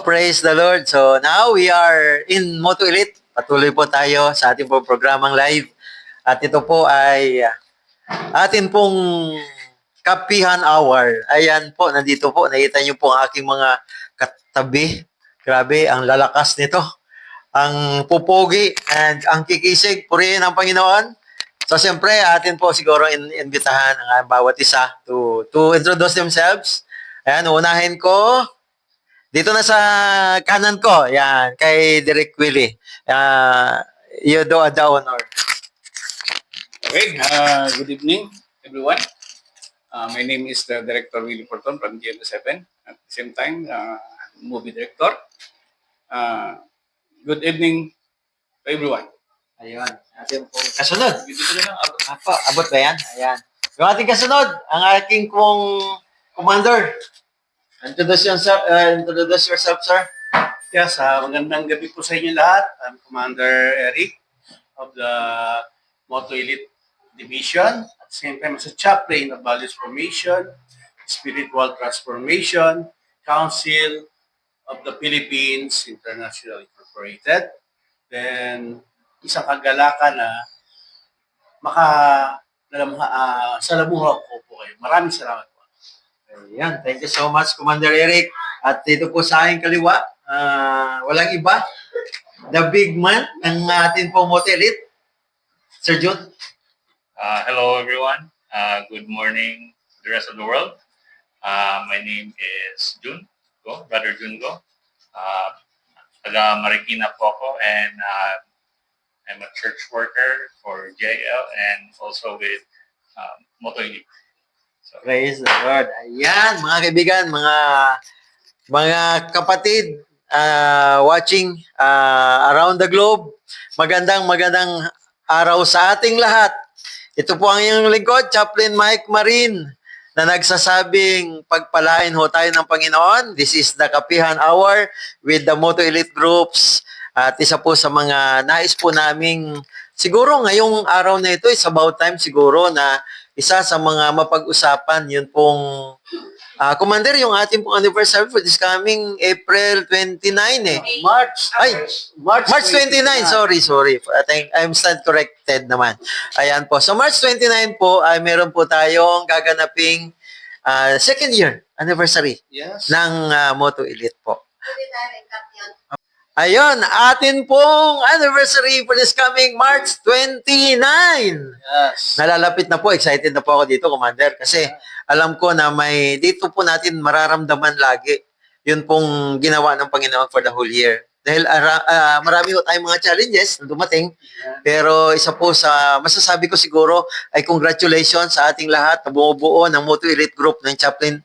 praise the Lord. So now we are in Moto Elite. Patuloy po tayo sa ating pong programang live. At ito po ay atin pong Kapihan Hour. Ayan po, nandito po. Nakita niyo po ang aking mga katabi. Grabe, ang lalakas nito. Ang pupogi and ang kikisig. Purihin ang Panginoon. So siyempre, atin po siguro imbitahan ang bawat isa to introduce themselves. Ayan, unahin ko. Dito na sa kanan ko, yan, kay Derek Willie. You do the honor. Okay, good evening, everyone. My name is Director Willie Porton from GMA7. At the same time, movie director. Good evening to everyone. Ayun, ating pong kasunod. Dito na lang, Abot ba yan? Ayan. Yung ating kasunod, ang aking pong commander. Introduce yourself, sir. Yes, magandang gabi po sa inyo lahat. I'm Commander Eric of the Moto Elite Division. At the same time, as a chaplain of Values Formation, Spiritual Transformation, Council of the Philippines International Incorporated. Then, isang kagalakan na salamuha ko po kayo. Maraming salamat po. Ayan, thank you so much, Commander Eric. At dito po sa aking kaliwa, walang iba, the big man ng ating pong Moto Elite, Sir Jun. Hello, everyone. Good morning to the rest of the world. My name is Jun Go, Brother Jun Go. Taga Marikina po ako, and I'm a church worker for JL and also with Moto Elite. So, Praise the Lord. Ayan, mga kaibigan, mga kapatid watching around the globe. Magandang araw sa ating lahat. Ito po ang iyong lingkod, Chaplain Mike Marin, na nagsasabing pagpalain ho tayo ng Panginoon. This is the Kapihan Hour with the Moto Elite Groups. At isa po sa mga nais po naming, siguro ngayong araw na ito, is about time siguro na isa sa mga mapag-usapan, yun pong, Commander, yung ating pong anniversary for this coming April 29 eh. March 29, sorry. I think I'm stand corrected naman. Ayan po. So March 29 po, ay meron po tayong gaganaping second year anniversary ng Moto Elite po. Ayun, atin pong anniversary for this coming March 29. Yes. Nalalapit na po, excited na po ako dito, Commander, kasi alam ko na dito po natin mararamdaman lagi yun pong ginawa ng Panginoon for the whole year. Dahil marami po tayong mga challenges na dumating, pero isa po sa masasabi ko siguro ay congratulations sa ating lahat na bumubuo ng Moto Elite Group, ng Chaplain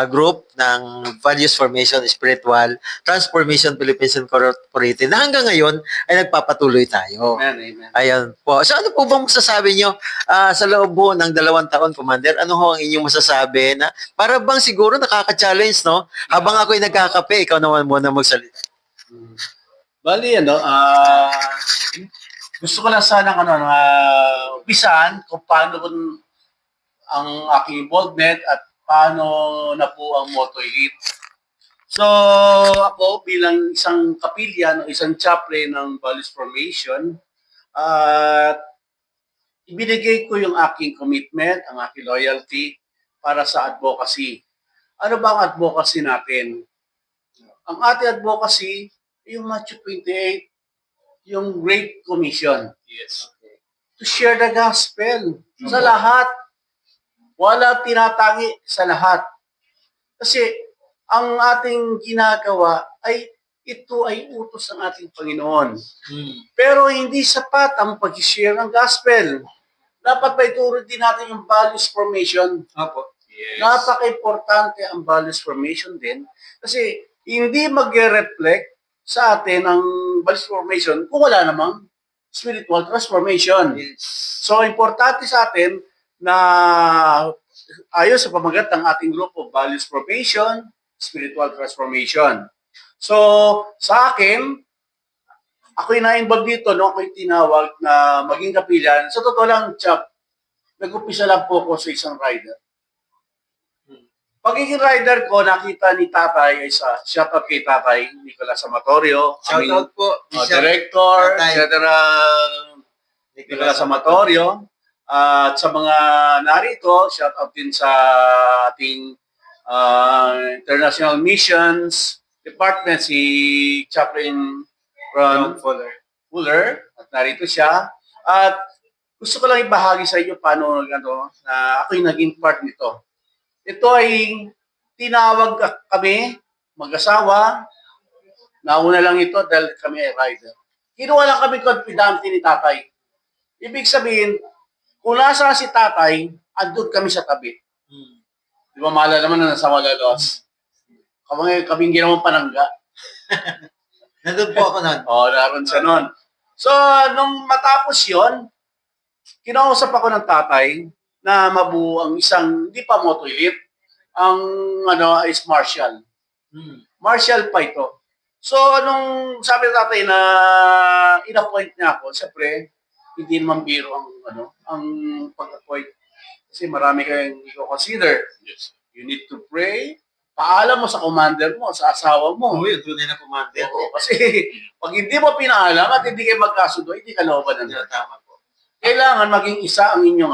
Group, ng Values Formation, Spiritual Transformation Philippines Incorporated, na hanggang ngayon ay nagpapatuloy tayo. Amen. Ayan po. So ano po bang masasabi nyo sa loob po ng 2 taon, Commander? Ano ho ang inyong masasabi na para bang siguro nakaka-challenge, no? Habang ako'y nagkakape, ikaw naman muna magsalita. Bali, gusto ko lang sana umpisahan kung paano ang aking involvement at paano na po ang Moto Elite. So, ako bilang isang kapilyan o isang chaplain ng Values Formation, ibinigay ko yung aking commitment, ang aking loyalty para sa advocacy. Ano ba ang advocacy natin? Ang ating advocacy, yung Matthew 28, yung Great Commission. yes. To share the gospel sa lahat. Wala tinatangi sa lahat. Kasi ang ating ginagawa ay ito ay utos ng ating Panginoon. Pero hindi sapat ang pag-share ng gospel. Dapat ba ituro din natin yung values formation? Yes. Napaka-importante ang values formation din kasi hindi mag-reflect sa atin ang values formation kung wala namang spiritual transformation. Yes. So, importante sa atin na ayon sa pamagat ng ating grupo, values formation, spiritual transformation. So, sa akin, ako'y na-involve dito, no? Ako'y tinawag na maging kapilan. Sa totoo lang, Chap, nag-upisa lang po ako sa isang rider. Pagiging rider ko, nakita ni tatay, ay shout out kay tatay, Nicolas Amatorio, Shout aming out po. Bishop Director, Tatay General Nicolas Amatorio, at sa mga narito, shout out din sa ating International Missions Department, si Chaplain Ron Fuller, at narito siya. At gusto ko lang ibahagi sa inyo paano na ako'y naging part nito. Ito ay tinawag kami, mag-asawa, nauna lang ito dahil kami ay rider. Kinuha lang kami confidante ni tatay. Ibig sabihin, kung nasa si tatay, andun kami sa tabi. Di ba maalala naman na nasa Malalos? Kaming ginawang panangga. Nandun po ako nun. Naroon siya nun. So, nung matapos yon, kinausap ako ng tatay na mabuo ang isang, hindi pa moto elite, ang is Marshall. Marshall pa ito. So, nung sabi ng tatay na in-appoint niya ako, siyempre, hindi naman biro ang pag-appoint. Kasi marami kayong i-consider. Yes. You need to pray. Paalam mo sa commander mo, sa asawa mo. Oo, yun, tunay na commander. Oo, kasi pag hindi mo pinaalam at hindi kayo magkasundo, hindi ka looban ng Tama po. kailangan maging isa ang inyong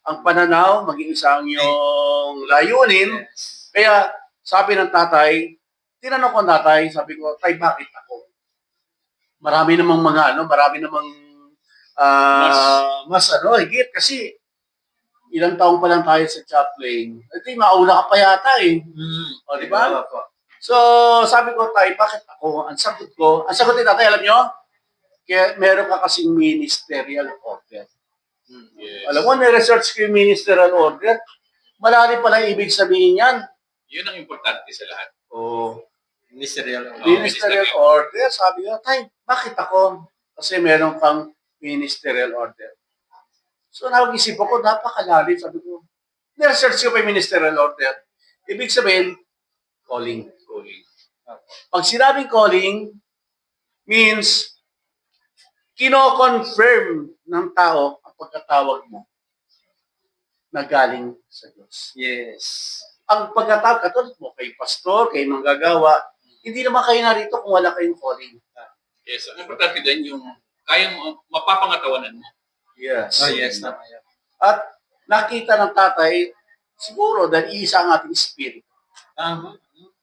ang pananaw, maging isa ang inyong layunin. Yes. Kaya sabi ng tatay, tinanong ko ng tatay, sabi ko, tay, bakit ako? Marami namang marami namang mas higit kasi ilang taong pa lang tayo sa chaplain. Ito mauna ka pa yata eh. O, di ba? So, sabi ko, tay, bakit ako? Ang sagot ni tatay, alam nyo? Kaya meron ka kasing ministerial order. Yes. Alam mo, na-research ko yung ministerial order. Malalim pala yung ibig sabihin yan. Yun ang importante sa lahat. Ministerial. Ministerial order. Sabi ko, tay, bakit ako? Kasi meron kang ministerial order. So, nag-isip ako, napakalalim. Sabi ko, na-research ko pa yung ministerial order. Ibig sabihin, calling. Pag sinabing calling, means kino-confirm ng tao ang pagkatawag mo na galing sa Diyos. Yes. Ang pagkatawag, katulad mo, kay pastor, kay manggagawa, hindi naman kayo narito kung wala kayong calling. Yes. Ang importante din yung kayang mapapangatawanan mo. Yes. Oh, yes. Tama yan. At nakita ng tatay, siguro dahil iisa ang ating spirit. Tama.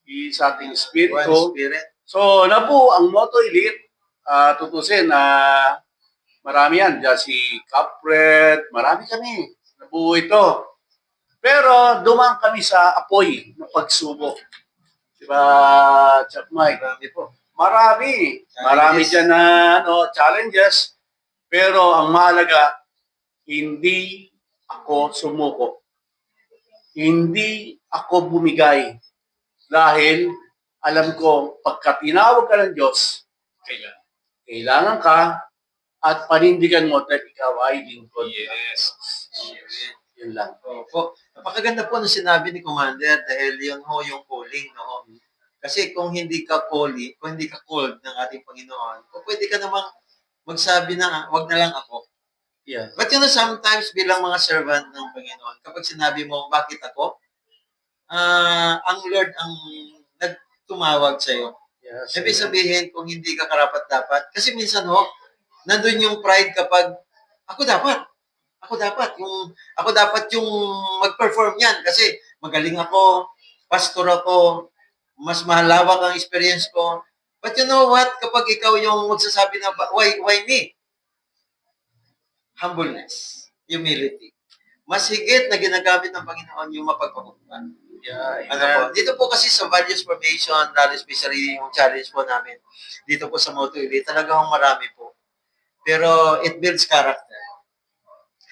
Iisa ating spirit. One spirit. So, nabuo ang Moto Elite. Tutusin na marami yan. Diyan si Capred, marami kami. Nabuo ito. Pero dumaan kami sa apoy ng pagsubok. Diba, Chuck Mike? Marami po. Marami. Marami Challenges. dyan na challenges. Pero ang mahalaga, hindi ako sumuko. Hindi ako bumigay. Dahil alam ko, pagka tinawag ka ng Diyos, kailangan ka at panindigan mo dahil ikaw ay lingkod. Yes. Yun lang. Opo. Napakaganda po ng sinabi ni Commander dahil yun ho yung calling, no? Kasi kung hindi ka called ng ating Panginoon, o pwede ka namang magsabi na, wag na lang ako. Yeah. But sometimes bilang mga servant ng Panginoon, kapag sinabi mo, bakit ako? Ang Lord ang nagtumawag sa'yo. Yes. Ibig sabihin, kung hindi ka karapat-dapat, kasi minsan nandun yung pride kapag, ako dapat yung mag-perform yan kasi magaling ako, pastor ako, mas mahalawak ang experience ko. But you know what? Kapag ikaw yung magsasabi na, why me? Humbleness, humility. Mas higit na ginagamit ng Panginoon yung mapagpakumbaba. Yeah. Dito po kasi sa values formation, lalo especially yung challenge po namin, dito po sa Moto Elite, talagang marami po. Pero it builds character.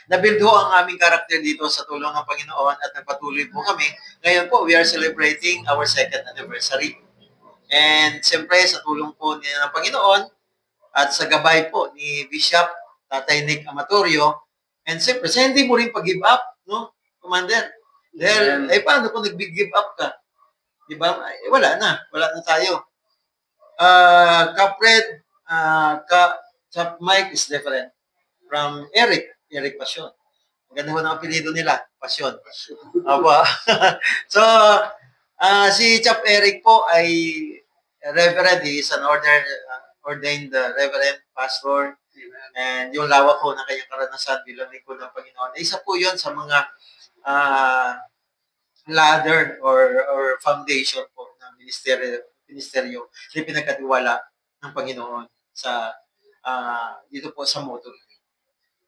Na-build ho ang aming character dito sa tulong ng Panginoon at nagpatuloy po kami. Ngayon po, we are celebrating our 2nd anniversary. And siyempre, sa tulong po ng Panginoon at sa gabay po ni Bishop Tatay Nick Amatorio, and siyempre, sa hindi mo rin pag-give up, no, Commander? Dahil, paano kung nag-give up ka? Di ba? Wala na tayo. Capred, Chap Mike is different from Eric Passion. Ganda ho ng apelido nila, Pasyon. Aba. So, si Chap Eric po ay Reverend. He is an ordained Reverend Pastor. And yung lawak ko ng kanyang karanasan bilang lingkod ng Panginoon. Isa po yun sa mga ladder or foundation po ng ministeryo na pinagkatiwala ng Panginoon sa dito po sa Moto.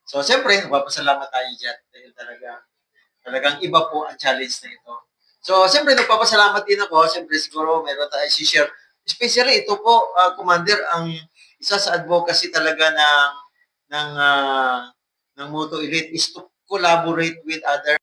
So, siyempre, nagpapasalamat tayo dyan dahil talagang iba po ang challenge na ito. So, siyempre, nagpapasalamat din ako. Siyempre, siguro, meron tayo si-share. Especially, ito po, Commander, ang isa sa advocacy talaga ng Moto Elite is to collaborate with other